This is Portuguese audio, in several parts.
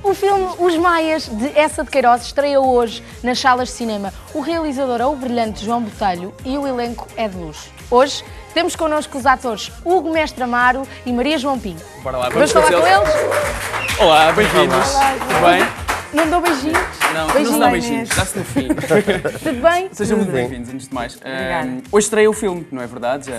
O filme Os Maias, de Essa de Queiroz, estreia hoje nas salas de cinema. O realizador é o brilhante João Botelho e o elenco é de luxo. Hoje temos connosco os atores Hugo Mestre Amaro e Maria João Pinto. Bora lá, vamos falar com eles? Olá, bem-vindos. Tudo bem? Não dou beijinhos? Não se dá beijinhos, dá-se no fim. Tudo bem? Sejam muito bem-vindos, antes de mais. Hoje estreia o filme, não é verdade?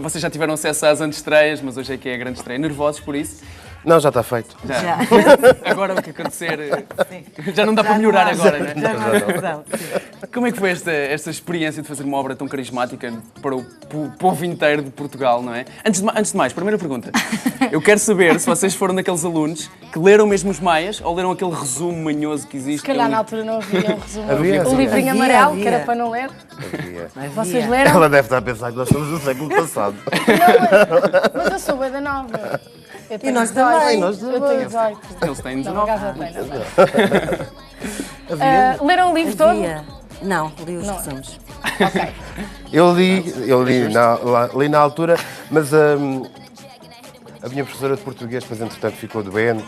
Vocês já tiveram acesso às antestreias, mas hoje é que é a grande estreia. Nervosos por isso? Não, já está feito. Já. Agora o que acontecer, já não dá para melhorar agora, não é? Já não há razão. Como é que foi esta experiência de fazer uma obra tão carismática para o povo inteiro de Portugal, não é? Antes de mais, primeira pergunta. Eu quero saber se vocês foram daqueles alunos que leram mesmo os Maias ou leram aquele resumo manhoso que existe. Se calhar na altura não havia um resumo. Havia. O livrinho amarelo, que era para não ler. Vocês leram? Ela deve estar a pensar que nós somos do século passado. Não, mas eu sou bem da nova. Eu tenho nós 18. também. Nós Eu tenho 18. Eles têm Não, 19. por acaso eu tenho. Leram o livro todo? Havia. Não, li os resumos. Ok. Eu li na altura, mas a minha professora de português depois entretanto ficou doente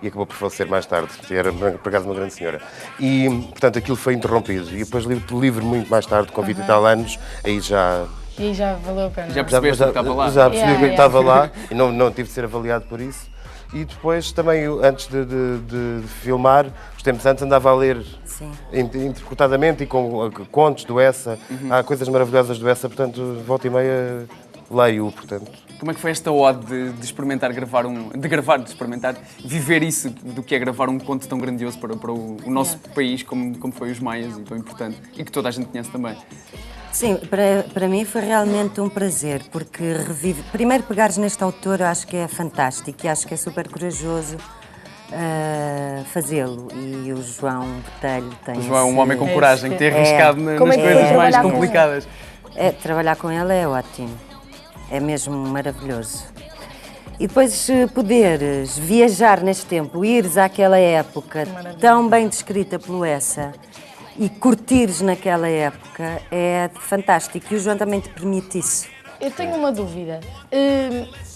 e acabou por falecer mais tarde, que era por acaso uma grande senhora. E, portanto, aquilo foi interrompido. E depois li o livro muito mais tarde, com 20 e tal anos, aí já... E aí já valeu a pena. Já percebeste que estava lá? Já percebi que estava lá e não tive de ser avaliado por isso. E depois também, antes de filmar, uns tempos antes andava a ler interpretadamente e com contos do Essa. Há coisas maravilhosas do Essa, portanto, volta e meia leio-o, portanto. Como é que foi esta ode de experimentar experimentar viver isso do que é gravar um conto tão grandioso para o nosso país, como foi os Maias, e tão importante, e que toda a gente conhece também? Sim, para mim foi realmente um prazer, porque revive. Primeiro, pegares neste autor, eu acho que é fantástico e acho que é super corajoso fazê-lo. E o João Botelho tem. O João é um homem com coragem, que tem arriscado nas coisas mais complicadas. Trabalhar com ele é ótimo, é mesmo maravilhoso. E depois poderes viajar neste tempo, ires àquela época tão bem descrita pelo Essa e curtires naquela época é fantástico. E o João também te permite isso. Eu tenho uma dúvida.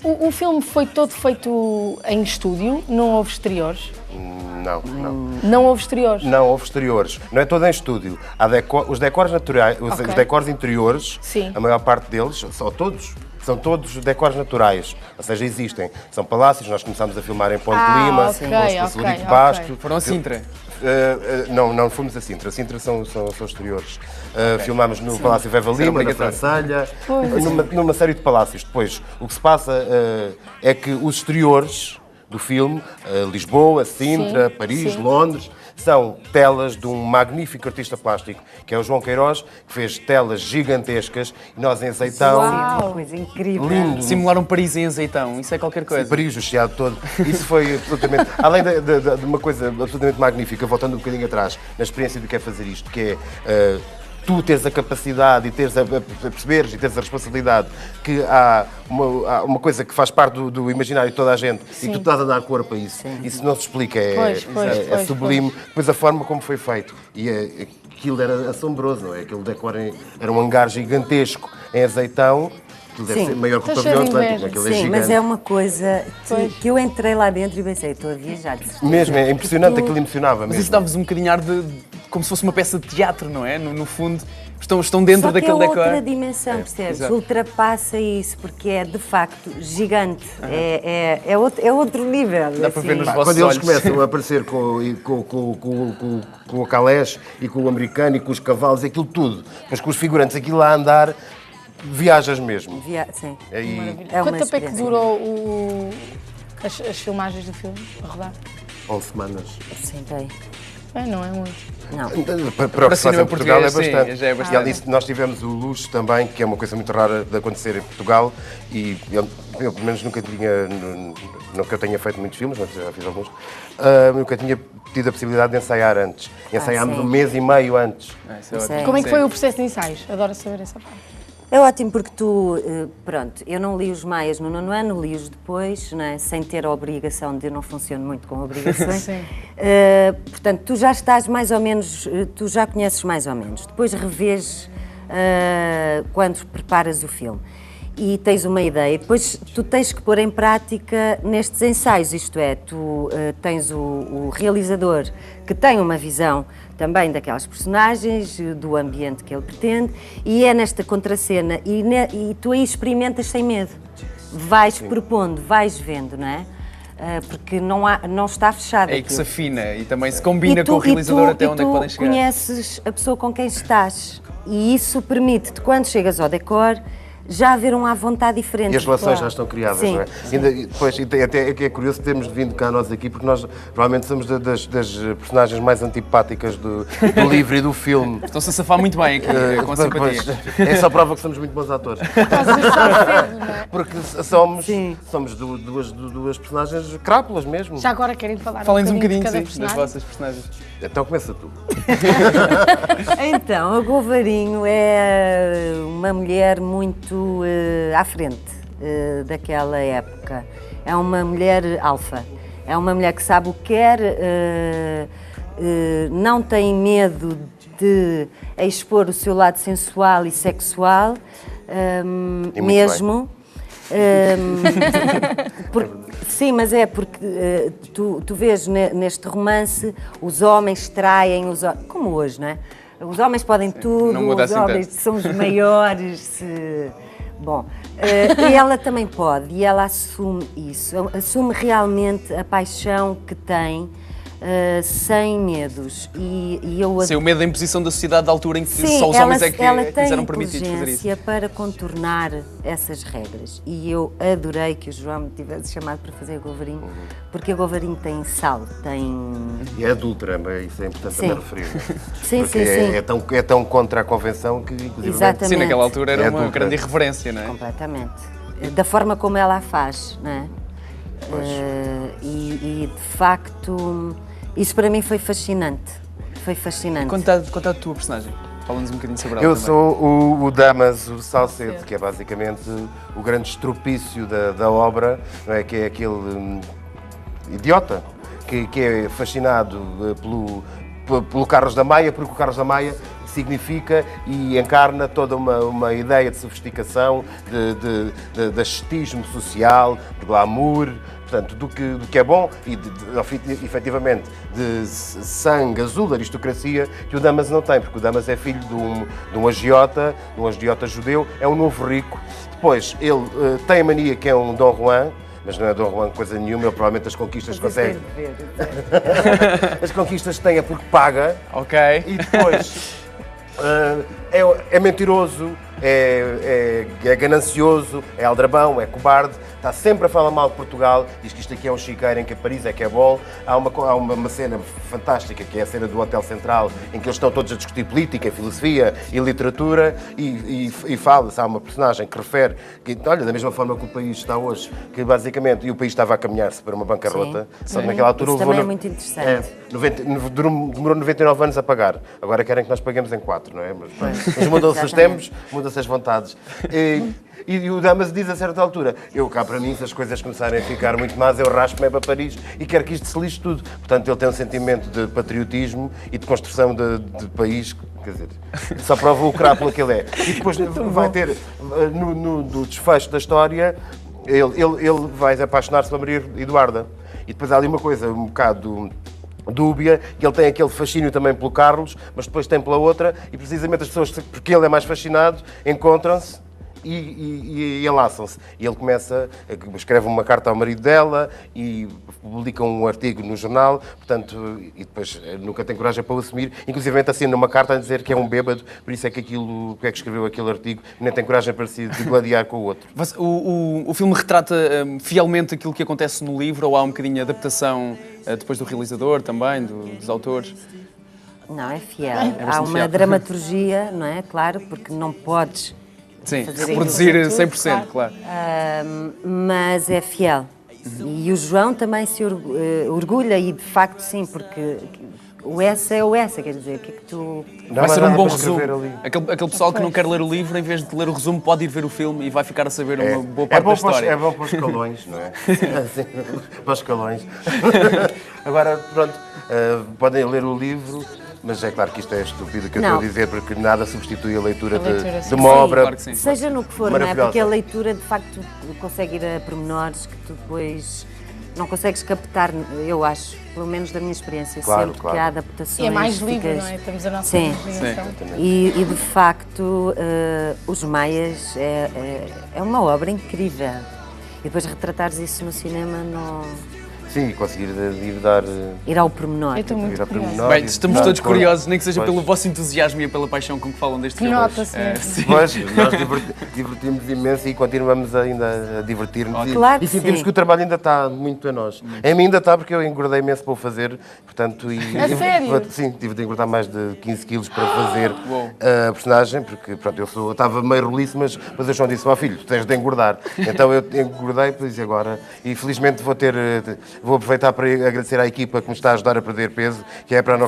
O filme foi todo feito em estúdio? Não houve exteriores? Não. Não houve exteriores? Não, houve exteriores. Não é todo em estúdio. Há os decores naturais, os decores interiores, Sim. A maior parte deles, são todos decores naturais, ou seja, existem. São palácios, nós começámos a filmar em Ponte de Lima, com o de Basto. Foram a Sintra? Não fomos a Sintra. A Sintra são exteriores. Filmámos no Palácio Veva Lima, na Francelha, numa série de palácios. Depois, o que se passa é que os exteriores do filme, Lisboa, Sintra, Paris, Londres, são telas de um magnífico artista plástico, que é o João Queiroz, que fez telas gigantescas e nós em Azeitão... Uma coisa incrível. Lindo. Simularam Paris em Azeitão, isso é qualquer coisa. Sim, Paris, o Chiado todo. Isso foi absolutamente... Além de uma coisa absolutamente magnífica, voltando um bocadinho atrás, na experiência do que é fazer isto, que é... tu teres a capacidade e teres a perceberes e teres a responsabilidade que há uma coisa que faz parte do imaginário de toda a gente e que tu estás a dar corpo a isso. Isso não se explica, é sublime. Depois a forma como foi feito. E aquilo era assombroso, não é? Aquele decor era um hangar gigantesco em Azeitão. Aquilo deve ser maior que o pavilhão Atlântico. Aquilo é Sim, gigante. mas é uma coisa que eu entrei lá dentro e pensei, estou a viajar. Mesmo, é impressionante, aquilo emocionava mesmo. Mas isso dava-vos um bocadinho ar como se fosse uma peça de teatro, não é? No fundo, estão dentro daquele decor. É outra dimensão, percebes? Exato. Ultrapassa isso, porque é de facto gigante. É outro nível. Dá para ver nos vossos Quando eles olhos. começam a aparecer com o calés e com o americano e com os cavalos, aquilo tudo, mas com os figurantes, aquilo a andar, viajas mesmo. Sim. É Quanto tempo é que durou as filmagens do filme, a rodar? 11 semanas. Sim, bem. Não é muito. Não. Para o que se faz cinema em Portugal é português, bastante. sim, já é bastante. E além disso, nós tivemos o luxo também, que é uma coisa muito rara de acontecer em Portugal, e eu pelo menos nunca tinha, não que eu tenha feito muitos filmes, mas já fiz alguns, nunca tinha tido a possibilidade de ensaiar antes. Ensaiámos sim. 1 mês e meio antes. Isso é ótimo. Como é que foi o processo de ensaios? Adoro saber essa parte. É ótimo porque tu, pronto, eu não li os Maias no 9º ano, li-os depois, não é? Sem ter a obrigação de, eu não funciono muito com obrigações. Sim. Portanto, tu já estás mais ou menos, tu já conheces mais ou menos. Depois revês quando preparas o filme. e tens uma ideia. Depois tu tens que pôr em prática nestes ensaios, isto é, tu tens o realizador que tem uma visão também daquelas personagens, do ambiente que ele pretende, e é nesta contracena, e tu aí experimentas sem medo. Vais propondo, vais vendo, não é? Porque não está fechado. É aí que se aquilo. afina e também se combina com o realizador até onde é que podem chegar. Tu conheces a pessoa com quem estás e isso permite-te, quando chegas ao decor, já haver à vontade diferente. E as relações já estão criadas, Sim, não é? Depois, até é curioso termos vindo cá nós aqui, porque nós provavelmente somos das personagens mais antipáticas do livro e do filme. Estão-se a safar muito bem aqui, com a simpatia. É só prova que somos muito bons atores. Estás a gostar cedo, não é? Porque somos duas personagens crápulas mesmo. Já agora querem falar Falem-nos um um bocadinho bocadinho, de cada sim, das personagem? vossas personagens. Então começa tu. Então, a Govarinho é uma mulher muito à frente daquela época. É uma mulher alfa. É uma mulher que sabe o que quer, não tem medo de expor o seu lado sensual e sexual, E muito mesmo. Sim, mas é porque tu vês neste romance os homens traem, como hoje, não é? Os homens podem tudo, não muda os assim homens tanto. são os maiores. Bom, e ela também pode, e ela assume isso, assume realmente a paixão que tem, sem medos. E eu Sem o medo da imposição da sociedade da altura em que Sim, só os homens é que ela tem eram permitidos fazer isso. inteligência para contornar essas regras. E eu adorei que o João me tivesse chamado para fazer a Govarinho, porque a Govarinho tem sal, tem... E é adúltera, mas isso é importante Sim. também referir. Não é? Sim, Porque sim, sim. é tão contra a convenção que, inclusive, Exatamente. Sim, naquela altura era É uma adulta. grande irreverência, não é? Completamente. Da forma como ela a faz, não é? E de facto, isso para mim foi fascinante. Foi fascinante. Conta a tua personagem. Fala-nos um bocadinho sobre ela Eu também. sou o Damaso Salcedo, que é basicamente o grande estropício da obra, não é? Que é aquele idiota que é fascinado pelo Carlos da Maia, porque o Carlos da Maia significa e encarna toda uma ideia de sofisticação, de ascetismo social, de glamour, portanto, do que é bom e, efetivamente, de sangue azul, de aristocracia, que o Damaso não tem, porque o Damaso é filho de um agiota judeu, é um novo rico. Depois, ele tem a mania que é um Dom Juan, mas não é Dom Juan coisa nenhuma, ele provavelmente as conquistas consegue. As conquistas tem é porque paga. Ok. E depois é mentiroso, é ganancioso, é aldrabão, é cobarde, está sempre a falar mal de Portugal, diz que isto aqui é um chiqueiro, em que Paris é que é bom. Há uma cena fantástica, que é a cena do Hotel Central, em que eles estão todos a discutir política, filosofia e literatura, e fala-se, há uma personagem que refere, que, olha, da mesma forma que o país está hoje, que basicamente, e o país estava a caminhar-se para uma bancarrota, só que naquela altura Isso também é muito interessante. demorou 99 anos a pagar, agora querem que nós paguemos em 4, não é? Mas mudam-se os tempos, mudam-se as vontades. E o Damaso diz a certa altura, eu cá para mim, se as coisas começarem a ficar muito más, eu raspo-me para Paris e quero que isto se lixe tudo. Portanto, ele tem um sentimento de patriotismo e de construção de país, quer dizer, só prova o crápula que ele é. E depois vai ter, no desfecho da história, ele vai apaixonar-se pela Maria Eduarda. E depois há ali uma coisa um bocado dúbia, que ele tem aquele fascínio também pelo Carlos, mas depois tem pela outra, e precisamente as pessoas, porque ele é mais fascinado, encontram-se e enlaçam-se. E ele escreve uma carta ao marido dela e publica um artigo no jornal, portanto, e depois nunca tem coragem para o assumir, inclusive assina uma carta a dizer que é um bêbado, por isso é que porque é que escreveu aquele artigo, e nem tem coragem para se digladiar com o outro. O filme retrata fielmente aquilo que acontece no livro, ou há um bocadinho de adaptação depois do realizador também, dos autores? Não, é fiel. bastante Há uma fiel. dramaturgia, não é? Claro, porque não podes Sim, fazer reproduzir aquilo 100%, claro. mas é fiel. E o João também se orgulha, e de facto sim, porque o essa é o essa, quer dizer, o que é que tu... Vai ser um bom para resumo. escrever ali. Aquele pessoal que não quer ler o livro, em vez de ler o resumo, pode ir ver o filme e vai ficar a saber uma boa parte da história. É bom para os escalões, não é? Assim, para os escalões. Agora, pronto, podem ler o livro. Mas é claro que isto é estúpido que eu Não. estou a dizer, porque nada substitui a leitura, A leitura, de sim. uma Sim. obra. Claro que sim. Seja no que for, não é? Maravilhosa. Porque a leitura, de facto, consegue ir a pormenores que tu depois não consegues captar, eu acho, pelo menos da minha experiência, Claro, sempre claro. que há adaptações. E é mais livre, ficas- não é? Temos a nossa Sim. imaginação. E de facto, Os Maias é uma obra incrível. E depois retratares isso no cinema, Sim, conseguir ir dar. ir ao pormenor. Eu estou Ir muito ao curiosa. pormenor. Bem, estamos Dar todos cor. curiosos, nem que seja Pois. pelo vosso entusiasmo e pela paixão com que falam deste filme. Nota-se mesmo. Sim. Pois, nós divertimos imenso e continuamos ainda a divertir-nos. Claro que E sentimos sim. que o trabalho ainda está muito a nós. A mim ainda está porque eu engordei imenso para o fazer, portanto... A sério? Sim, tive de engordar mais de 15 quilos para fazer Uou. a personagem, porque pronto, eu estava meio roliço, mas o João disse, filho, tu tens de engordar. Então eu engordei, pois agora, e felizmente vou aproveitar para agradecer à equipa que me está a ajudar a perder peso, que é a Força,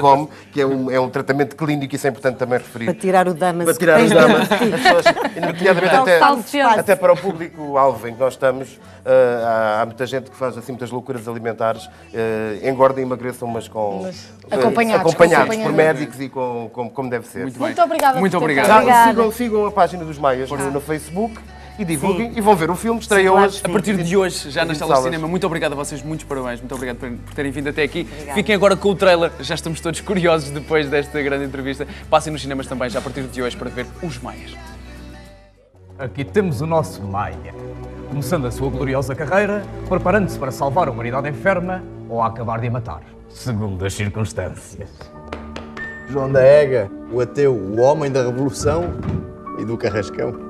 pranocal.com, que é um tratamento clínico, e isso é importante também referir. Para tirar o damas Para que tirar tens os damas, dentro de ti. as pessoas, nomeadamente Salve-se. até para o público-alvo em que nós estamos, há muita gente que faz assim muitas loucuras alimentares, engordam e emagreçam, mas acompanhados por médicos e como deve ser. Muito bem. Muito obrigada Muito por ter obrigado. estado. Obrigada. Sigam a página dos Maias no Facebook e divulguem e vão ver o filme, estreia Claro hoje. que A partir de hoje, já nas salas de salas. cinema, muito obrigado a vocês, muitos parabéns, muito obrigado por terem vindo até aqui. Fiquem agora com o trailer, já estamos todos curiosos depois desta grande entrevista. Passem nos cinemas também, já a partir de hoje, para ver Os Maias. Aqui temos o nosso Maia, começando a sua gloriosa carreira, preparando-se para salvar a humanidade enferma ou a acabar de a matar, segundo as circunstâncias. João da Ega, o ateu, o homem da revolução e do carrascão.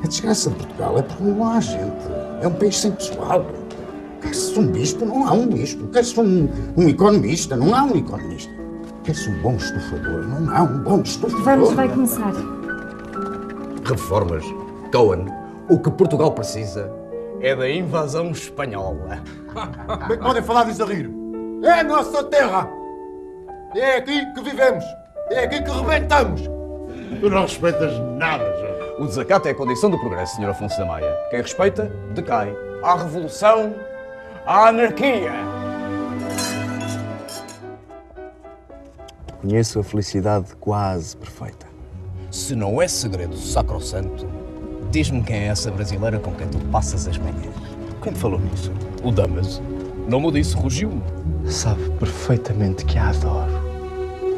A desgraça de Portugal é porque não há gente. É um país sem pessoal. Quer-se um bispo, não há um bispo. Quer-se um economista, não há um economista. Quer-se um bom estufador, não há um bom estufador. Vai começar. Reformas. Cohen, o que Portugal precisa é da invasão espanhola. Como é que podem falar disso a rir? É a nossa terra. É aqui que vivemos. É aqui que rebentamos. Tu não respeitas nada, João. O desacato é a condição do progresso, Sr. Afonso da Maia. Quem respeita, decai. À revolução, à anarquia. Conheço a felicidade quase perfeita. Se não é segredo sacrossanto, diz-me quem é essa brasileira com quem tu passas as manhãs. Quem te falou nisso? O Damas. Não me disse, rugiu-me. Sabe perfeitamente que a adoro.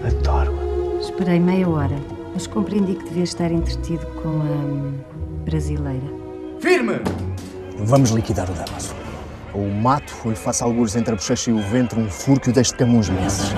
Adoro-a. Esperei meia hora, mas compreendi que devia estar entretido com a brasileira. Firme! Vamos liquidar o Damaso. Ou o mato, ou lhe faço algures entre a bochecha e o ventre, um furo que o deixe de caminhos meses.